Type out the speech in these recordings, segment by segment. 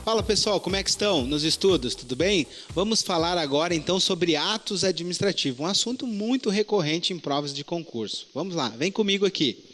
Fala pessoal, como é que estão nos estudos? Tudo bem? Vamos falar agora então sobre atos administrativos, um assunto muito recorrente em provas de concurso. Vamos lá, vem comigo aqui.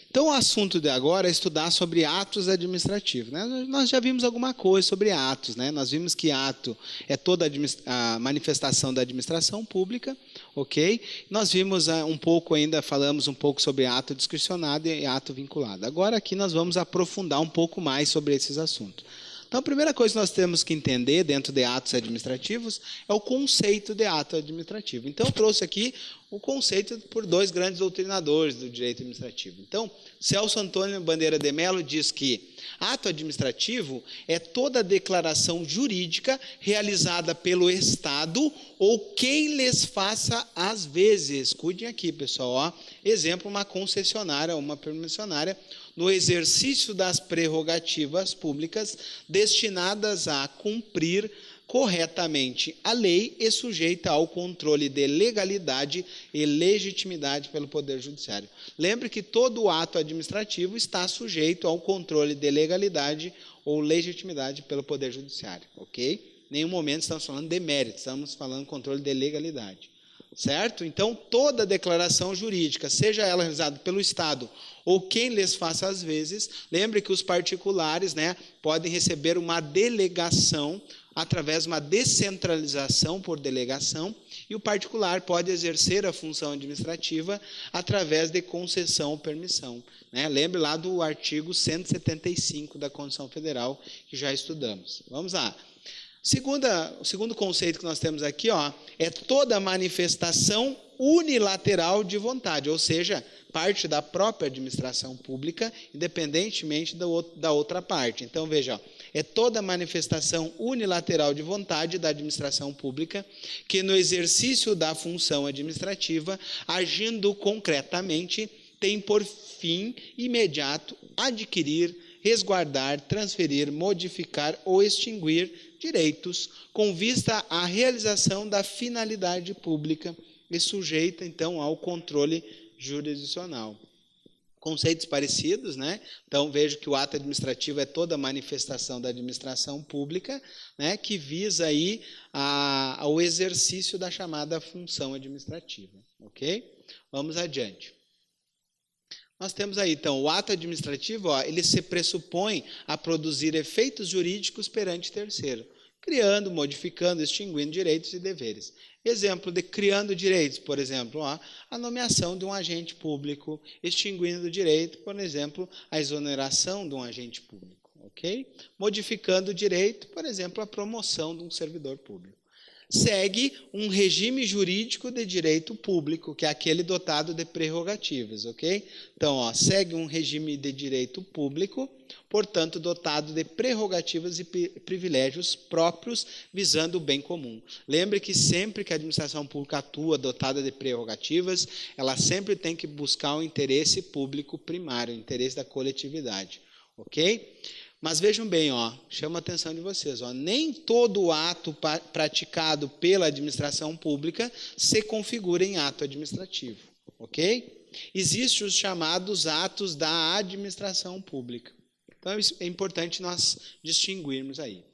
Então o assunto de agora é estudar sobre atos administrativos, né? Nós já vimos alguma coisa sobre atos, né? Nós vimos que ato é toda a manifestação da administração pública, ok? Nós vimos um pouco ainda, falamos um pouco sobre ato discricionário e ato vinculado. Agora aqui nós vamos aprofundar um pouco mais sobre esses assuntos. Então, a primeira coisa que nós temos que entender dentro de atos administrativos é o conceito de ato administrativo. Então, eu trouxe aqui o conceito por dois grandes doutrinadores do direito administrativo. Então, Celso Antônio Bandeira de Mello diz que ato administrativo é toda declaração jurídica realizada pelo Estado ou quem lhes faça às vezes. Cuidem aqui, pessoal. Ó. Exemplo, uma concessionária, uma permissionária, no exercício das prerrogativas públicas destinadas a cumprir corretamente a lei e sujeita ao controle de legalidade e legitimidade pelo Poder Judiciário. Lembre que todo ato administrativo está sujeito ao controle de legalidade ou legitimidade pelo Poder Judiciário, ok? Em nenhum momento estamos falando de mérito, estamos falando controle de legalidade. Certo? Então, toda declaração jurídica, seja ela realizada pelo Estado ou quem lhes faça às vezes, lembre que os particulares, né, podem receber uma delegação através de uma descentralização por delegação e o particular pode exercer a função administrativa através de concessão ou permissão. Né? Lembre lá do artigo 175 da Constituição Federal que já estudamos. Vamos lá. O segundo conceito que nós temos aqui, ó, é toda manifestação unilateral de vontade, ou seja, parte da própria administração pública, independentemente da outra parte. Então, veja, ó, é toda manifestação unilateral de vontade da administração pública que, no exercício da função administrativa, agindo concretamente, tem por fim imediato adquirir, resguardar, transferir, modificar ou extinguir direitos com vista à realização da finalidade pública e sujeita, então, ao controle jurisdicional. Conceitos parecidos, né? Então, vejo que o ato administrativo é toda manifestação da administração pública, né, que visa aí ao exercício da chamada função administrativa, ok? Vamos adiante. Nós temos aí, então, o ato administrativo, ó, ele se pressupõe a produzir efeitos jurídicos perante terceiro, criando, modificando, extinguindo direitos e deveres. Exemplo de criando direitos, por exemplo, ó, a nomeação de um agente público, extinguindo o direito, por exemplo, a exoneração de um agente público, ok? Modificando o direito, por exemplo, a promoção de um servidor público. Segue um regime jurídico de direito público, que é aquele dotado de prerrogativas, ok? Então, ó, segue um regime de direito público, portanto, dotado de prerrogativas e privilégios próprios, visando o bem comum. Lembre que sempre que a administração pública atua dotada de prerrogativas, ela sempre tem que buscar o interesse público primário, o interesse da coletividade, ok? Mas vejam bem, ó, chama a atenção de vocês, ó, nem todo ato praticado pela administração pública se configura em ato administrativo, ok? Existem os chamados atos da administração pública. Então, é importante nós distinguirmos aí.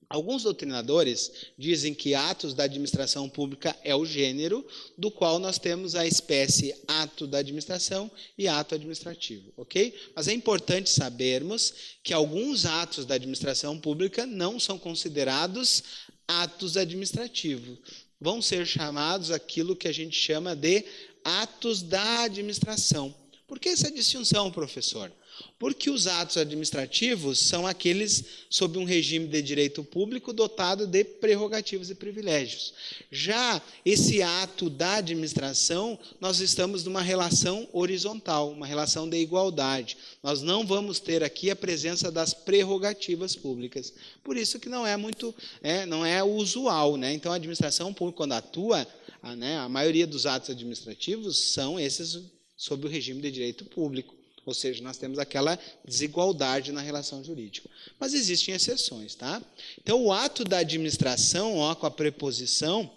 Alguns doutrinadores dizem que atos da administração pública é o gênero do qual nós temos a espécie ato da administração e ato administrativo, ok? Mas é importante sabermos que alguns atos da administração pública não são considerados atos administrativos. Vão ser chamados aquilo que a gente chama de atos da administração. Por que essa distinção, professor? Porque os atos administrativos são aqueles sob um regime de direito público dotado de prerrogativas e privilégios. Já esse ato da administração, nós estamos numa relação horizontal, uma relação de igualdade. Nós não vamos ter aqui a presença das prerrogativas públicas. Por isso que não é muito, não é usual, né? Então, a administração pública, quando atua, a maioria dos atos administrativos são esses sob o regime de direito público. Ou seja, nós temos aquela desigualdade na relação jurídica. Mas existem exceções, tá? Então, o ato da administração, ó, com a preposição,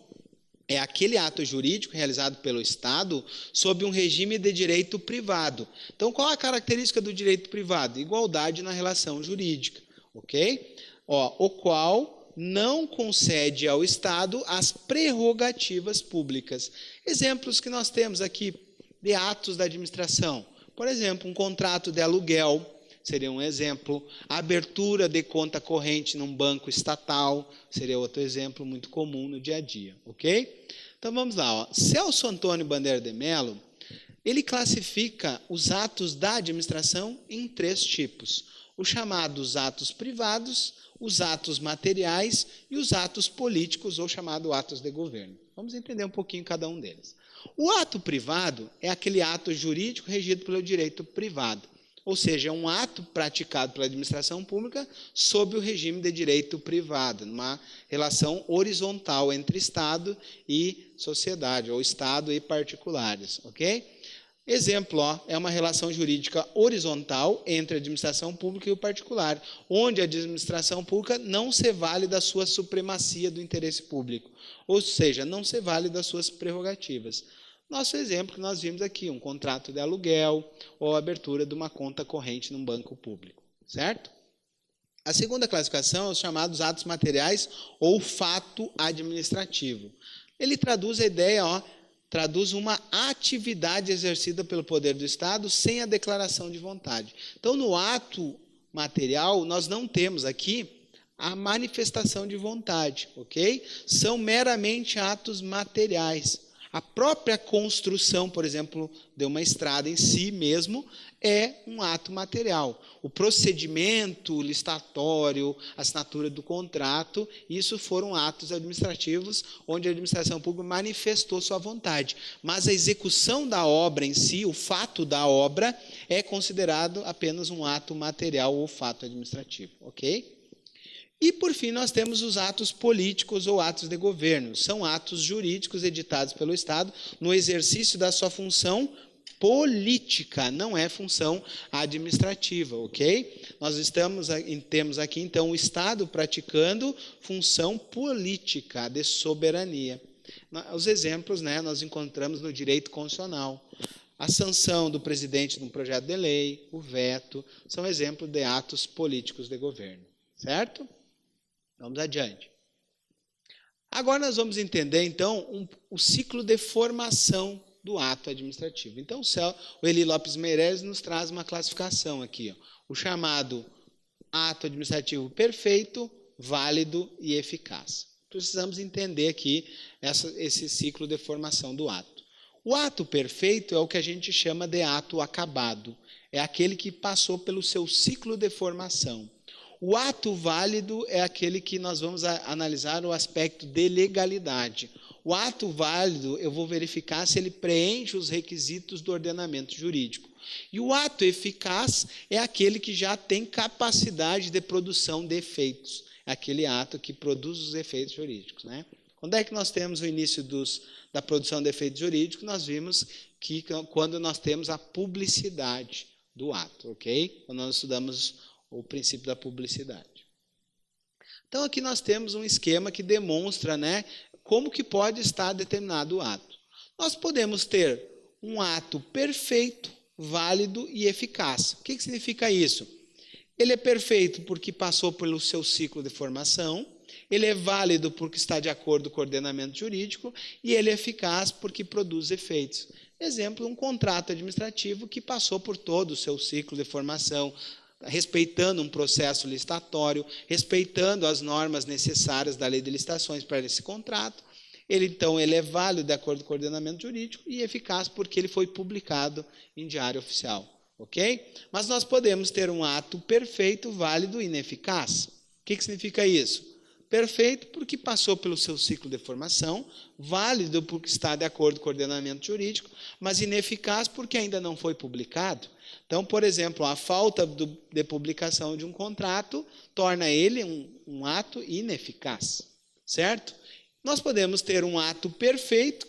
é aquele ato jurídico realizado pelo Estado sob um regime de direito privado. Então, qual a característica do direito privado? Igualdade na relação jurídica, ok? O qual não concede ao Estado as prerrogativas públicas. Exemplos que nós temos aqui de atos da administração. Por exemplo, um contrato de aluguel seria um exemplo. A abertura de conta corrente num banco estatal seria outro exemplo muito comum no dia a dia, ok? Então vamos lá. Celso Antônio Bandeira de Mello, ele classifica os atos da administração em 3 tipos. Os chamados atos privados, os atos materiais e os atos políticos, ou chamados atos de governo. Vamos entender um pouquinho cada um deles. O ato privado é aquele ato jurídico regido pelo direito privado, ou seja, é um ato praticado pela administração pública sob o regime de direito privado, numa relação horizontal entre Estado e sociedade, ou Estado e particulares, ok? Exemplo, é uma relação jurídica horizontal entre a administração pública e o particular, onde a administração pública não se vale da sua supremacia do interesse público, ou seja, não se vale das suas prerrogativas. Nosso exemplo que nós vimos aqui, um contrato de aluguel ou a abertura de uma conta corrente num banco público, certo? A segunda classificação é os chamados atos materiais ou fato administrativo. Ele traduz a ideia, traduz uma atividade exercida pelo poder do Estado sem a declaração de vontade. Então, no ato material, nós não temos aqui a manifestação de vontade, ok? São meramente atos materiais. A própria construção, por exemplo, de uma estrada em si mesmo, é um ato material. O procedimento licitatório, a assinatura do contrato, isso foram atos administrativos onde a administração pública manifestou sua vontade. Mas a execução da obra em si, o fato da obra, é considerado apenas um ato material ou fato administrativo, ok? E, por fim, nós temos os atos políticos ou atos de governo. São atos jurídicos editados pelo Estado no exercício da sua função política, não é função administrativa, ok? Temos aqui, então, o Estado praticando função política de soberania. Os exemplos, nós encontramos no direito constitucional. A sanção do presidente de um projeto de lei, o veto, são exemplos de atos políticos de governo, certo? Vamos adiante. Agora nós vamos entender, então, o ciclo de formação do ato administrativo. Então, o Eli Lopes Meireles nos traz uma classificação aqui. O chamado ato administrativo perfeito, válido e eficaz. Precisamos entender aqui esse ciclo de formação do ato. O ato perfeito é o que a gente chama de ato acabado. É aquele que passou pelo seu ciclo de formação. O ato válido é aquele que nós vamos analisar o aspecto de legalidade. O ato válido, eu vou verificar se ele preenche os requisitos do ordenamento jurídico. E o ato eficaz é aquele que já tem capacidade de produção de efeitos. É aquele ato que produz os efeitos jurídicos, Quando é que nós temos o início da produção de efeitos jurídicos? Nós vimos que quando nós temos a publicidade do ato, ok? Quando nós estudamos o princípio da publicidade. Então, aqui nós temos um esquema que demonstra como que pode estar determinado o ato. Nós podemos ter um ato perfeito, válido e eficaz. O que significa isso? Ele é perfeito porque passou pelo seu ciclo de formação, ele é válido porque está de acordo com o ordenamento jurídico e ele é eficaz porque produz efeitos. Exemplo, um contrato administrativo que passou por todo o seu ciclo de formação, respeitando um processo licitatório, respeitando as normas necessárias da lei de licitações para esse contrato. Ele é válido de acordo com o ordenamento jurídico e eficaz porque ele foi publicado em diário oficial, ok? Mas nós podemos ter um ato perfeito, válido e ineficaz. O que significa isso? Perfeito porque passou pelo seu ciclo de formação, válido porque está de acordo com o ordenamento jurídico, mas ineficaz porque ainda não foi publicado. Então, por exemplo, a falta de publicação de um contrato torna ele um ato ineficaz, certo? Nós podemos ter um ato perfeito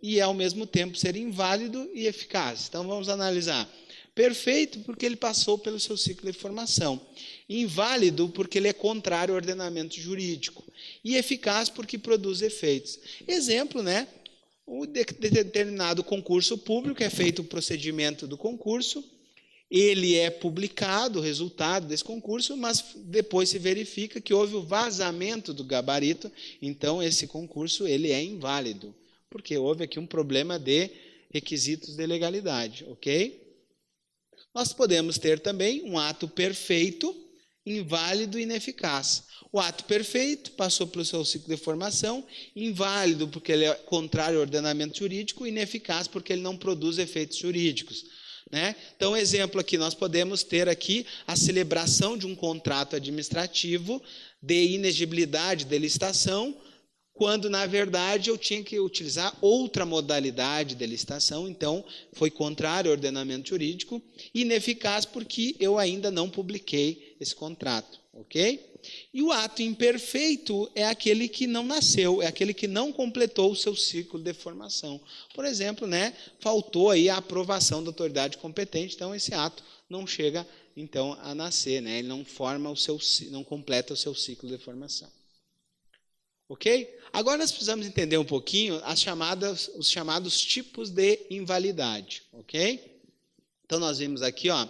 e, ao mesmo tempo, ser inválido e eficaz. Então, vamos analisar. Perfeito porque ele passou pelo seu ciclo de formação. Inválido porque ele é contrário ao ordenamento jurídico. E eficaz porque produz efeitos. Exemplo, o determinado concurso público, é feito o procedimento do concurso, ele é publicado, o resultado desse concurso, mas depois se verifica que houve o vazamento do gabarito, então esse concurso ele é inválido, porque houve aqui um problema de requisitos de legalidade, ok? Nós podemos ter também um ato perfeito, inválido e ineficaz. O ato perfeito passou pelo seu ciclo de formação, inválido porque ele é contrário ao ordenamento jurídico, ineficaz porque ele não produz efeitos jurídicos. Né? Então, exemplo aqui, nós podemos ter aqui a celebração de um contrato administrativo de inexigibilidade de licitação, quando, na verdade, eu tinha que utilizar outra modalidade de licitação, então foi contrário ao ordenamento jurídico, ineficaz porque eu ainda não publiquei esse contrato, ok? E o ato imperfeito é aquele que não nasceu, é aquele que não completou o seu ciclo de formação. Por exemplo, né, faltou aí a aprovação da autoridade competente, então esse ato não chega então a nascer, né, ele não não completa o seu ciclo de formação. Ok? Agora nós precisamos entender um pouquinho os chamados tipos de invalidade. Ok? Então nós vimos aqui, ó,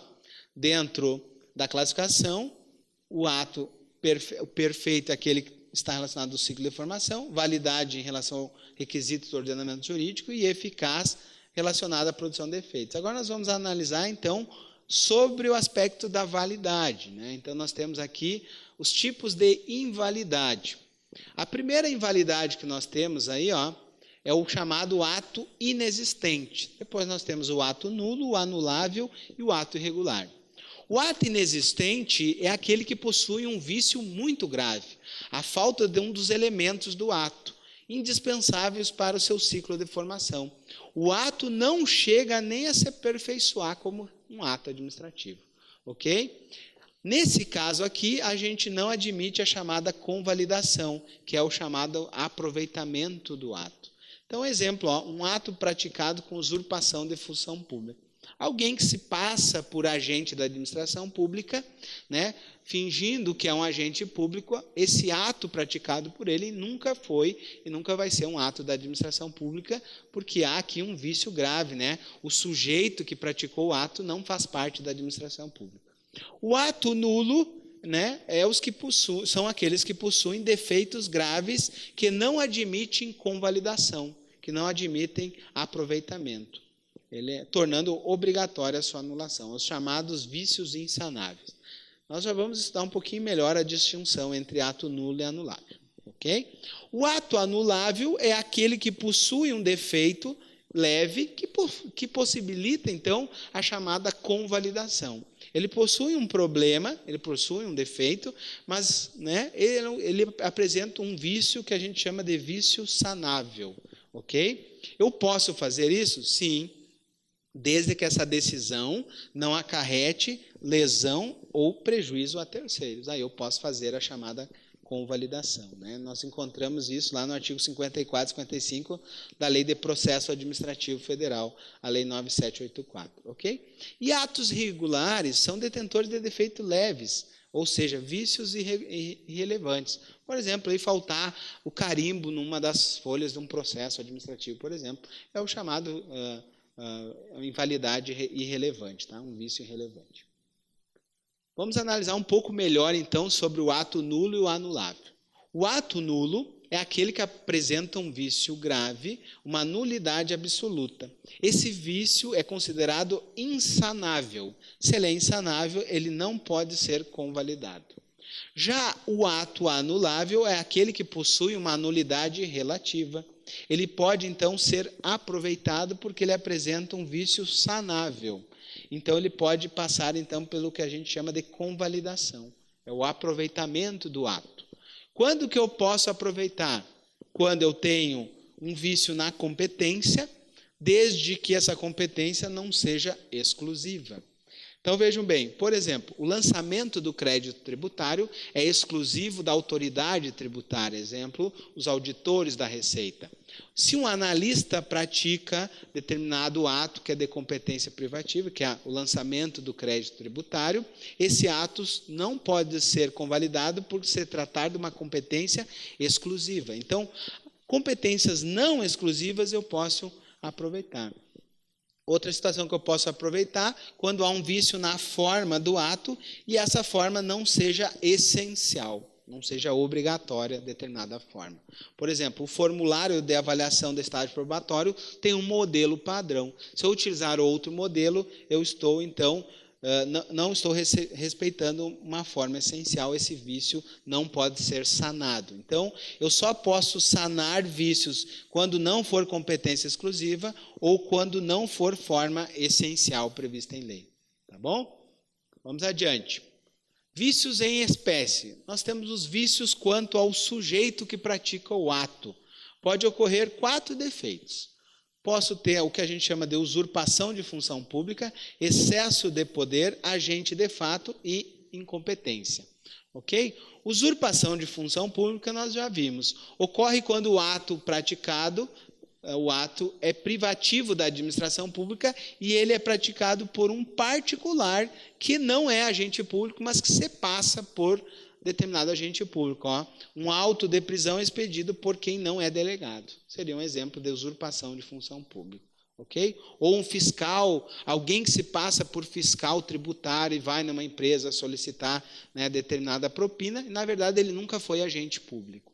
dentro da classificação, o ato perfeito é aquele que está relacionado ao ciclo de formação, validade em relação ao requisito do ordenamento jurídico e eficaz relacionado à produção de efeitos. Agora nós vamos analisar, então, sobre o aspecto da validade. Né? Então nós temos aqui os tipos de invalidade. A primeira invalidade que nós temos aí, ó, é o chamado ato inexistente. Depois nós temos o ato nulo, o anulável e o ato irregular. O ato inexistente é aquele que possui um vício muito grave, a falta de um dos elementos do ato, indispensáveis para o seu ciclo de formação. O ato não chega nem a se aperfeiçoar como um ato administrativo. Ok? Nesse caso aqui, a gente não admite a chamada convalidação, que é o chamado aproveitamento do ato. Então, exemplo, ó, um ato praticado com usurpação de função pública. Alguém que se passa por agente da administração pública, né, fingindo que é um agente público, esse ato praticado por ele nunca foi e nunca vai ser um ato da administração pública, porque há aqui um vício grave, né? O sujeito que praticou o ato não faz parte da administração pública. O ato nulo, né, são aqueles que possuem defeitos graves que não admitem convalidação, que não admitem aproveitamento, tornando obrigatória a sua anulação, os chamados vícios insanáveis. Nós já vamos estudar um pouquinho melhor a distinção entre ato nulo e anulável. Okay? O ato anulável é aquele que possui um defeito leve que possibilita, então, a chamada convalidação. Ele possui um problema, ele possui um defeito, mas, né, ele apresenta um vício que a gente chama de vício sanável. Ok? Eu posso fazer isso? Sim, desde que essa decisão não acarrete lesão ou prejuízo a terceiros. Aí eu posso fazer a chamada convalidação. Né? Nós encontramos isso lá no artigo 54 e 55 da Lei de Processo Administrativo Federal, a Lei 9784. Okay? E atos irregulares são detentores de defeitos leves, ou seja, vícios irrelevantes. Por exemplo, aí faltar o carimbo numa das folhas de um processo administrativo, por exemplo, é o chamado invalidade irrelevante, tá? Um vício irrelevante. Vamos analisar um pouco melhor, então, sobre o ato nulo e o anulável. O ato nulo é aquele que apresenta um vício grave, uma nulidade absoluta. Esse vício é considerado insanável. Se ele é insanável, ele não pode ser convalidado. Já o ato anulável é aquele que possui uma nulidade relativa. Ele pode, então, ser aproveitado porque ele apresenta um vício sanável. Então, ele pode passar, então, pelo que a gente chama de convalidação. É o aproveitamento do ato. Quando que eu posso aproveitar? Quando eu tenho um vício na competência, desde que essa competência não seja exclusiva. Então, vejam bem, por exemplo, o lançamento do crédito tributário é exclusivo da autoridade tributária, exemplo, os auditores da Receita. Se um analista pratica determinado ato que é de competência privativa, que é o lançamento do crédito tributário, esse ato não pode ser convalidado por se tratar de uma competência exclusiva. Então, competências não exclusivas eu posso aproveitar. Outra situação que eu posso aproveitar, quando há um vício na forma do ato e essa forma não seja essencial, não seja obrigatória determinada forma. Por exemplo, o formulário de avaliação do estágio probatório tem um modelo padrão. Se eu utilizar outro modelo, eu estou, então, não estou respeitando uma forma essencial, esse vício não pode ser sanado. Então, eu só posso sanar vícios quando não for competência exclusiva ou quando não for forma essencial prevista em lei. Tá bom? Vamos adiante. Vícios em espécie. Nós temos os vícios quanto ao sujeito que pratica o ato. Pode ocorrer 4 defeitos. Posso ter o que a gente chama de usurpação de função pública, excesso de poder, agente de fato e incompetência. Ok? Usurpação de função pública nós já vimos. Ocorre quando o ato praticado, o ato é privativo da administração pública e ele é praticado por um particular que não é agente público, mas que se passa por determinado agente público. Um auto de prisão expedido por quem não é delegado. Seria um exemplo de usurpação de função pública. Ok? Ou um fiscal, alguém que se passa por fiscal tributário e vai numa empresa solicitar, né, determinada propina, e na verdade ele nunca foi agente público.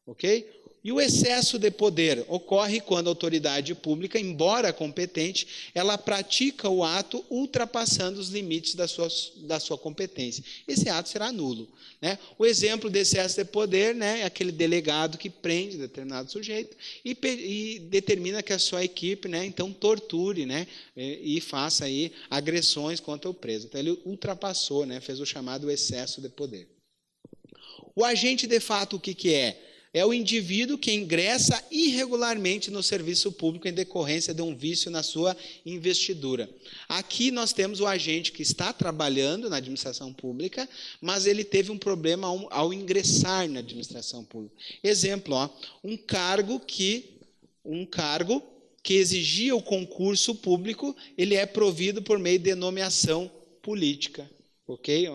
Ok? E o excesso de poder ocorre quando a autoridade pública, embora competente, ela pratica o ato ultrapassando os limites da sua competência. Esse ato será nulo. Né? O exemplo de excesso de poder, né, é aquele delegado que prende determinado sujeito e determina que a sua equipe, né, então torture, né, e faça aí agressões contra o preso. Então ele ultrapassou, né, fez o chamado excesso de poder. O agente de fato o que é? É o indivíduo que ingressa irregularmente no serviço público em decorrência de um vício na sua investidura. Aqui nós temos o agente que está trabalhando na administração pública, mas ele teve um problema ao ingressar na administração pública. Exemplo, um cargo que exigia o concurso público, ele é provido por meio de nomeação política. Ok?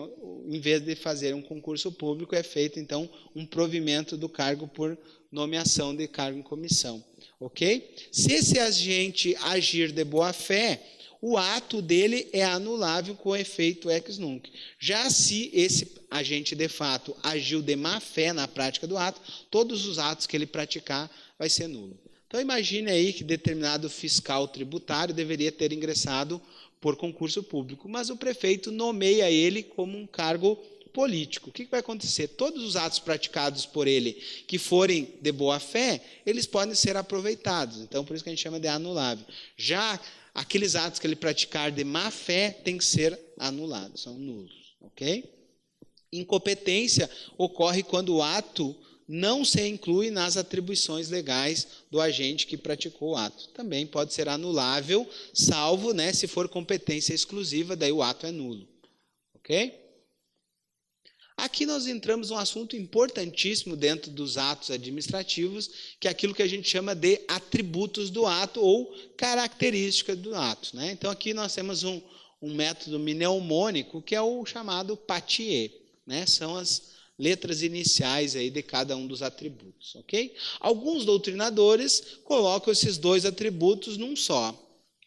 Em vez de fazer um concurso público, é feito, então, um provimento do cargo por nomeação de cargo em comissão. Ok? Se esse agente agir de boa fé, o ato dele é anulável com efeito ex nunc. Já se esse agente, de fato, agiu de má fé na prática do ato, todos os atos que ele praticar vai ser nulo. Então, imagine aí que determinado fiscal tributário deveria ter ingressado por concurso público, mas o prefeito nomeia ele como um cargo político. O que vai acontecer? Todos os atos praticados por ele que forem de boa fé, eles podem ser aproveitados. Então, por isso que a gente chama de anulável. Já aqueles atos que ele praticar de má fé têm que ser anulados, são nulos. Ok? Incompetência ocorre quando o ato não se inclui nas atribuições legais do agente que praticou o ato. Também pode ser anulável, salvo, né, se for competência exclusiva, daí o ato é nulo. Ok? Aqui nós entramos num assunto importantíssimo dentro dos atos administrativos, que é aquilo que a gente chama de atributos do ato ou características do ato. Né? Então aqui nós temos um método mnemônico que é o chamado PATIE. Né? São as letras iniciais aí de cada um dos atributos, ok? Alguns doutrinadores colocam esses 2 atributos num só,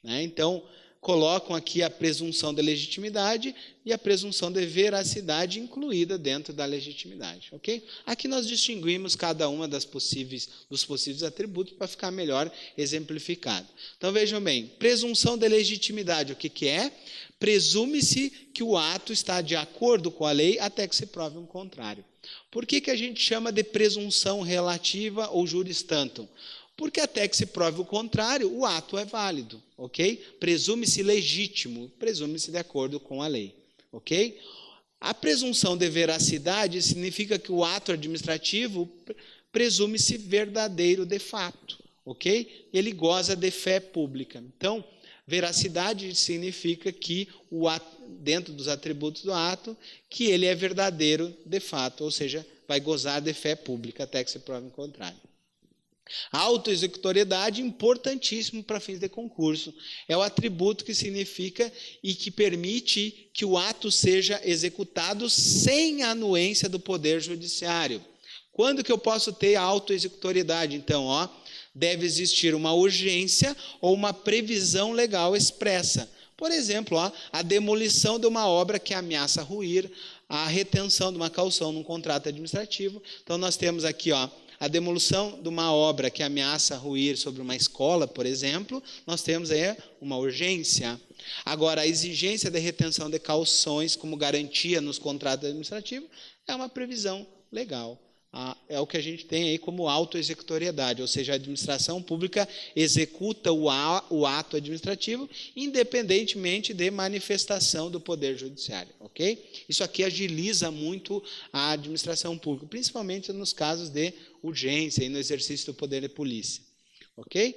né? Então, colocam aqui a presunção de legitimidade e a presunção de veracidade incluída dentro da legitimidade, ok? Aqui nós distinguimos cada uma dos possíveis atributos para ficar melhor exemplificado. Então, vejam bem, presunção de legitimidade, o que é? Presume-se que o ato está de acordo com a lei até que se prove um contrário. Por que a gente chama de presunção relativa ou juris tantum? Porque até que se prove o contrário, o ato é válido, ok? Presume-se legítimo, presume-se de acordo com a lei, ok? A presunção de veracidade significa que o ato administrativo presume-se verdadeiro de fato, ok? Ele goza de fé pública. Então, veracidade significa que o ato, dentro dos atributos do ato, que ele é verdadeiro de fato, ou seja, vai gozar de fé pública até que se prove o contrário. A autoexecutoriedade, importantíssimo para fins de concurso, é o atributo que significa e que permite que o ato seja executado sem a anuência do poder judiciário. Quando que eu posso ter a autoexecutoriedade? Então, deve existir uma urgência ou uma previsão legal expressa. Por exemplo, a demolição de uma obra que ameaça ruir, a retenção de uma caução num contrato administrativo. Então, nós temos aqui a demolição de uma obra que ameaça ruir sobre uma escola, por exemplo, nós temos aí uma urgência. Agora, a exigência de retenção de cauções como garantia nos contratos administrativos é uma previsão legal. É o que a gente tem aí como autoexecutoriedade, ou seja, a administração pública executa o ato administrativo independentemente de manifestação do Poder Judiciário, ok? Isso aqui agiliza muito a administração pública, principalmente nos casos de urgência e no exercício do poder de polícia, ok?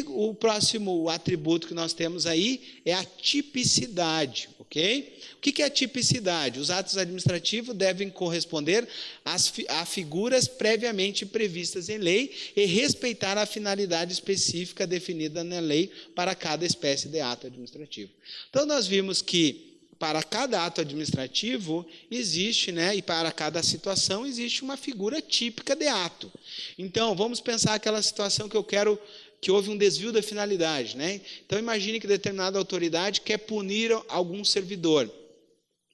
O próximo atributo que nós temos aí é a tipicidade, ok? O que é a tipicidade? Os atos administrativos devem corresponder a figuras previamente previstas em lei e respeitar a finalidade específica definida na lei para cada espécie de ato administrativo. Então, nós vimos que para cada ato administrativo existe, e para cada situação existe uma figura típica de ato. Então, vamos pensar aquela situação que houve um desvio da finalidade. Então, imagine que determinada autoridade quer punir algum servidor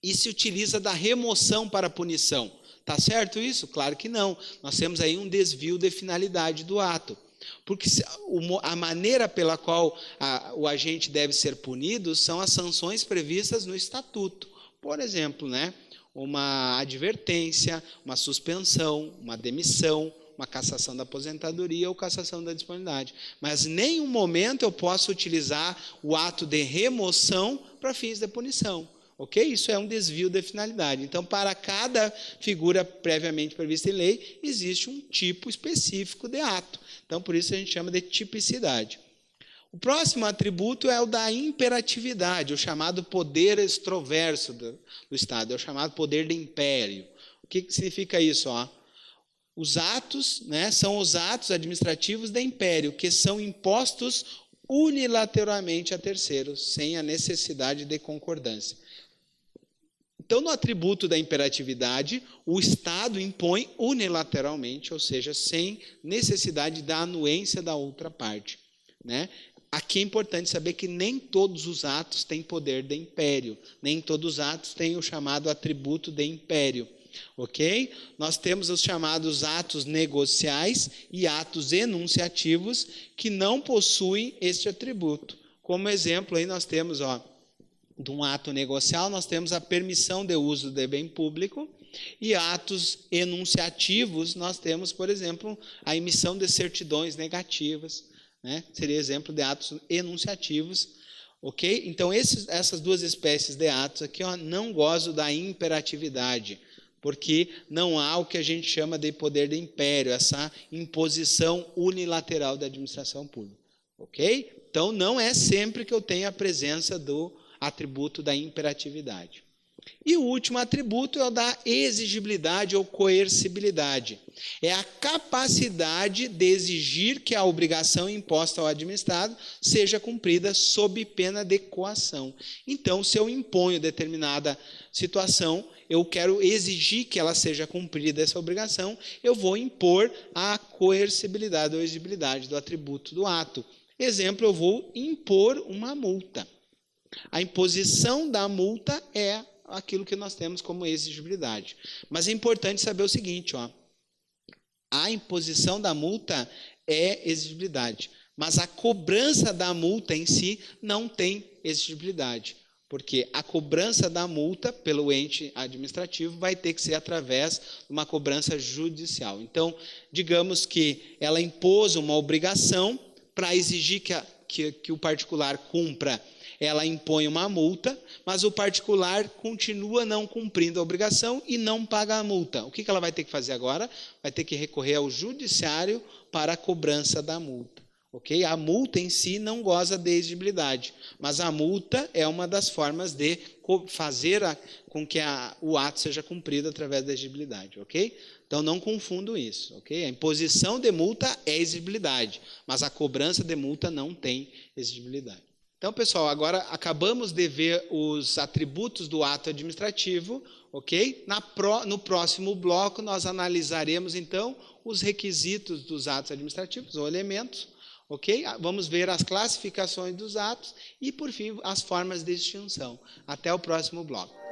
e se utiliza da remoção para a punição. Está certo isso? Claro que não. Nós temos aí um desvio de finalidade do ato. Porque a maneira pela qual o agente deve ser punido são as sanções previstas no estatuto. Por exemplo, uma advertência, uma suspensão, uma demissão, uma cassação da aposentadoria ou cassação da disponibilidade. Mas em nenhum momento eu posso utilizar o ato de remoção para fins de punição. Ok? Isso é um desvio de finalidade. Então, para cada figura previamente prevista em lei, existe um tipo específico de ato. Então, por isso a gente chama de tipicidade. O próximo atributo é o da imperatividade, o chamado poder extroverso do Estado, é o chamado poder de império. O que significa isso? Os atos, são os atos administrativos de império, que são impostos unilateralmente a terceiros, sem a necessidade de concordância. Então, no atributo da imperatividade, o Estado impõe unilateralmente, ou seja, sem necessidade da anuência da outra parte. Aqui é importante saber que nem todos os atos têm poder de império, nem todos os atos têm o chamado atributo de império. Ok? Nós temos os chamados atos negociais e atos enunciativos que não possuem este atributo. Como exemplo, aí nós temos, de um ato negocial, nós temos a permissão de uso de bem público, e atos enunciativos, nós temos, por exemplo, a emissão de certidões negativas, seria exemplo de atos enunciativos, ok? Então, essas duas espécies de atos aqui, não gozam da imperatividade, porque não há o que a gente chama de poder de império, essa imposição unilateral da administração pública, ok? Então, não é sempre que eu tenho a presença do atributo da imperatividade. E o último atributo é o da exigibilidade ou coercibilidade. É a capacidade de exigir que a obrigação imposta ao administrado seja cumprida sob pena de coação. Então, se eu imponho determinada situação, eu quero exigir que ela seja cumprida essa obrigação, eu vou impor a coercibilidade ou exigibilidade do atributo do ato. Exemplo, eu vou impor uma multa. A imposição da multa é aquilo que nós temos como exigibilidade. Mas é importante saber o seguinte, a imposição da multa é exigibilidade, mas a cobrança da multa em si não tem exigibilidade, porque a cobrança da multa pelo ente administrativo vai ter que ser através de uma cobrança judicial. Então, digamos que ela impôs uma obrigação para exigir que o particular cumpra, ela impõe uma multa, mas o particular continua não cumprindo a obrigação e não paga a multa. O que ela vai ter que fazer agora? Vai ter que recorrer ao judiciário para a cobrança da multa. Okay? A multa em si não goza de exigibilidade, mas a multa é uma das formas de fazer com que o ato seja cumprido através da exigibilidade. Okay? Então, não confundam isso. Okay? A imposição de multa é exigibilidade, mas a cobrança de multa não tem exigibilidade. Então, pessoal, agora acabamos de ver os atributos do ato administrativo, ok? No próximo bloco, nós analisaremos, então, os requisitos dos atos administrativos, ou elementos, ok? Vamos ver as classificações dos atos e, por fim, as formas de extinção. Até o próximo bloco.